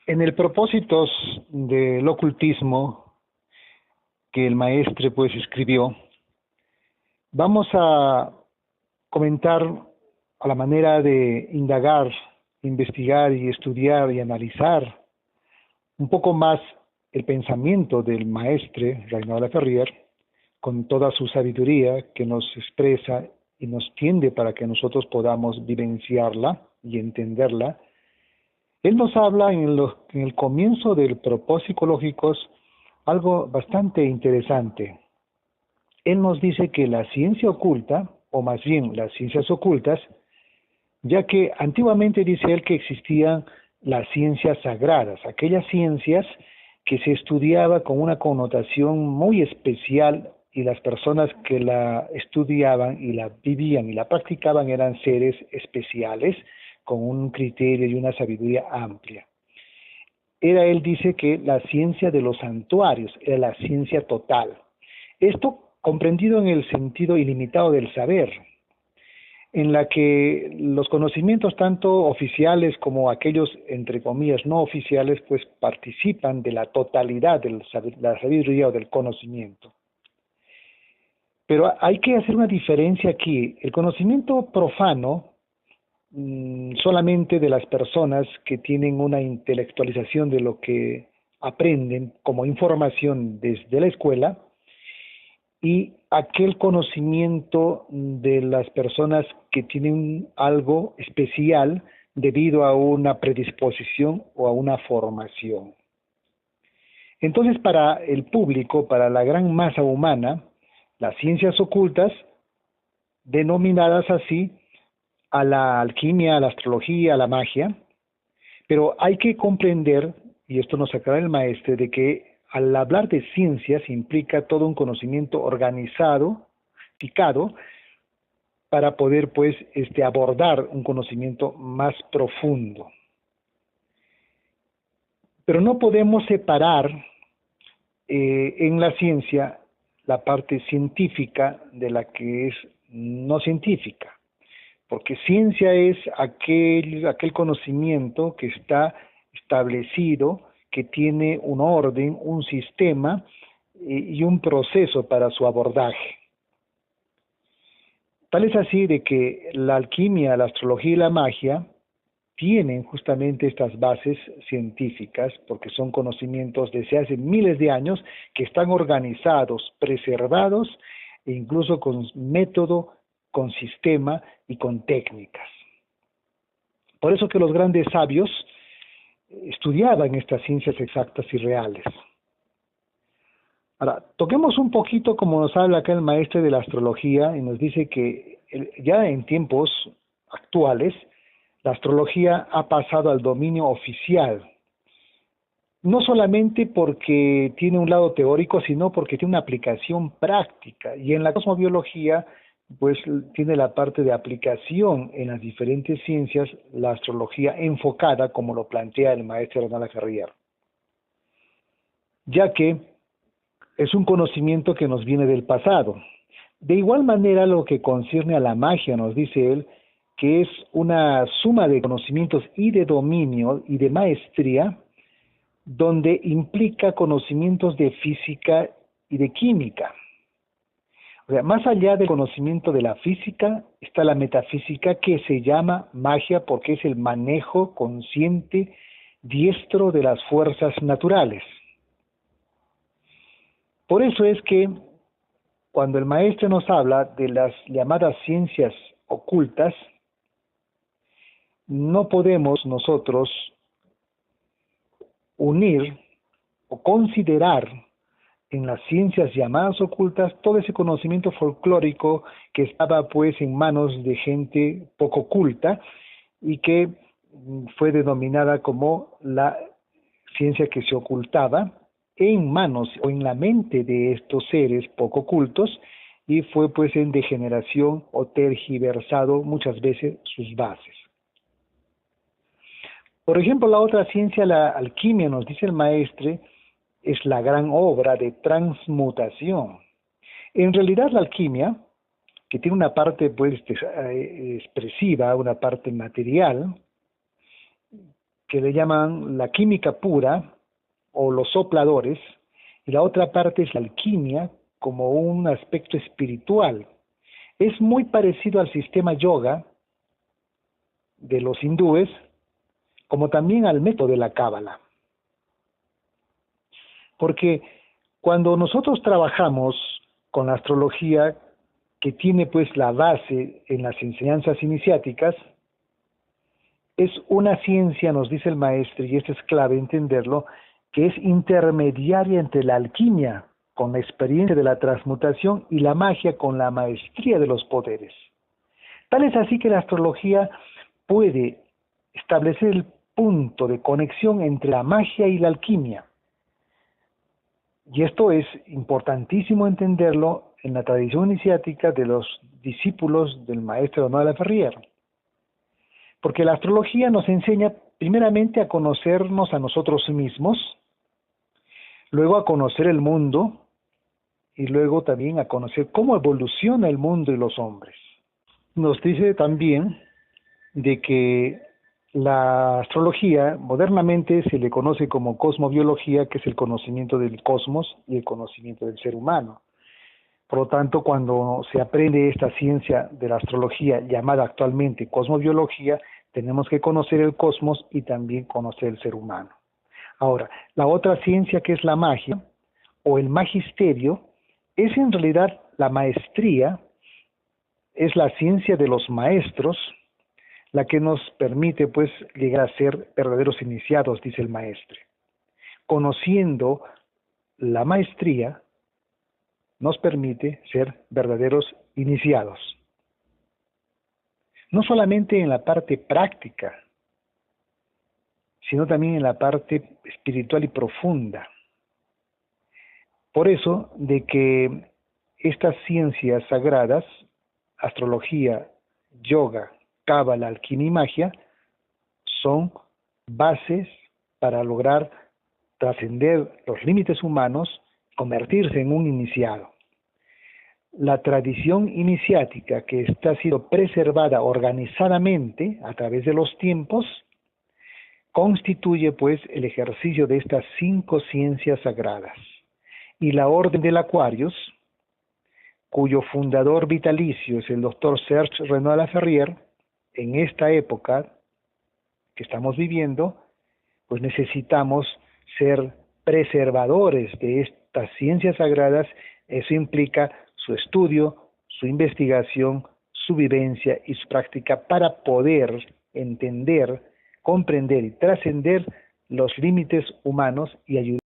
En el propósitos del ocultismo que el maestre pues escribió, vamos a comentar a la manera de indagar, investigar y estudiar y analizar un poco más el pensamiento del maestre Reinaldo Ferrier con toda su sabiduría que nos expresa y nos tiende para que nosotros podamos vivenciarla y entenderla. Él nos habla en el comienzo del propósito psicológicos algo bastante interesante. Él nos dice que la ciencia oculta, o más bien las ciencias ocultas, ya que antiguamente dice él que existían las ciencias sagradas, aquellas ciencias que se estudiaba con una connotación muy especial y las personas que la estudiaban y la vivían y la practicaban eran seres especiales con un criterio y una sabiduría amplia. Él dice que la ciencia de los santuarios era la ciencia total. Esto comprendido en el sentido ilimitado del saber, en la que los conocimientos tanto oficiales como aquellos, entre comillas, no oficiales, pues participan de la totalidad de la sabiduría o del conocimiento. Pero hay que hacer una diferencia aquí. El conocimiento profano, solamente de las personas que tienen una intelectualización de lo que aprenden como información desde la escuela, y aquel conocimiento de las personas que tienen algo especial debido a una predisposición o a una formación. Entonces, para el público, para la gran masa humana, las ciencias ocultas, denominadas así, a la alquimia, a la astrología, a la magia, pero hay que comprender, y esto nos aclara el maestro, de que al hablar de ciencias implica todo un conocimiento organizado, picado, para poder pues abordar un conocimiento más profundo. Pero no podemos separar en la ciencia la parte científica de la que es no científica, porque ciencia es aquel conocimiento que está establecido, que tiene un orden, un sistema y un proceso para su abordaje. Tal es así de que la alquimia, la astrología y la magia tienen justamente estas bases científicas, porque son conocimientos desde hace miles de años que están organizados, preservados e incluso con método, con sistema y con técnicas. Por eso que los grandes sabios estudiaban estas ciencias exactas y reales. Ahora, toquemos un poquito como nos habla acá el maestro de la astrología y nos dice que ya en tiempos actuales la astrología ha pasado al dominio oficial, no solamente porque tiene un lado teórico, sino porque tiene una aplicación práctica. Y en la cosmobiología, pues tiene la parte de aplicación en las diferentes ciencias, la astrología enfocada, como lo plantea el maestro Reinaldo Ferrier, ya que es un conocimiento que nos viene del pasado. De igual manera, lo que concierne a la magia, nos dice él, que es una suma de conocimientos y de dominio y de maestría, donde implica conocimientos de física y de química. O sea, más allá del conocimiento de la física, está la metafísica que se llama magia porque es el manejo consciente, diestro de las fuerzas naturales. Por eso es que cuando el maestro nos habla de las llamadas ciencias ocultas, no podemos nosotros unir o considerar en las ciencias llamadas ocultas todo ese conocimiento folclórico que estaba pues en manos de gente poco culta y que fue denominada como la ciencia que se ocultaba en manos o en la mente de estos seres poco cultos y fue pues en degeneración o tergiversado muchas veces sus bases. Por ejemplo, la otra ciencia, la alquimia, nos dice el maestre, es la gran obra de transmutación. En realidad la alquimia, que tiene una parte pues expresiva, una parte material, que le llaman la química pura o los sopladores, y la otra parte es la alquimia como un aspecto espiritual. Es muy parecido al sistema yoga de los hindúes, como también al método de la cábala. Porque cuando nosotros trabajamos con la astrología, que tiene pues la base en las enseñanzas iniciáticas, es una ciencia, nos dice el maestro, y esto es clave entenderlo, que es intermediaria entre la alquimia, con la experiencia de la transmutación, y la magia, con la maestría de los poderes. Tal es así que la astrología puede establecer el punto de conexión entre la magia y la alquimia. Y esto es importantísimo entenderlo en la tradición iniciática de los discípulos del maestro Benoit Laferrière. Porque la astrología nos enseña primeramente a conocernos a nosotros mismos, luego a conocer el mundo y luego también a conocer cómo evoluciona el mundo y los hombres. Nos dice también de que la astrología modernamente se le conoce como cosmobiología, que es el conocimiento del cosmos y el conocimiento del ser humano. Por lo tanto, cuando se aprende esta ciencia de la astrología llamada actualmente cosmobiología, tenemos que conocer el cosmos y también conocer el ser humano. Ahora, la otra ciencia, que es la magia o el magisterio, es en realidad la maestría, es la ciencia de los maestros, la que nos permite pues llegar a ser verdaderos iniciados, dice el maestre. Conociendo la maestría, nos permite ser verdaderos iniciados. No solamente en la parte práctica, sino también en la parte espiritual y profunda. Por eso, de que estas ciencias sagradas, astrología, yoga, cábala, alquimia y magia, son bases para lograr trascender los límites humanos, convertirse en un iniciado. La tradición iniciática que está siendo preservada organizadamente a través de los tiempos, constituye pues el ejercicio de estas 5 ciencias sagradas. Y la Orden del Aquarius, cuyo fundador vitalicio es el doctor Serge Renoir Laferrière, en esta época que estamos viviendo, pues necesitamos ser preservadores de estas ciencias sagradas. Eso implica su estudio, su investigación, su vivencia y su práctica para poder entender, comprender y trascender los límites humanos y ayudar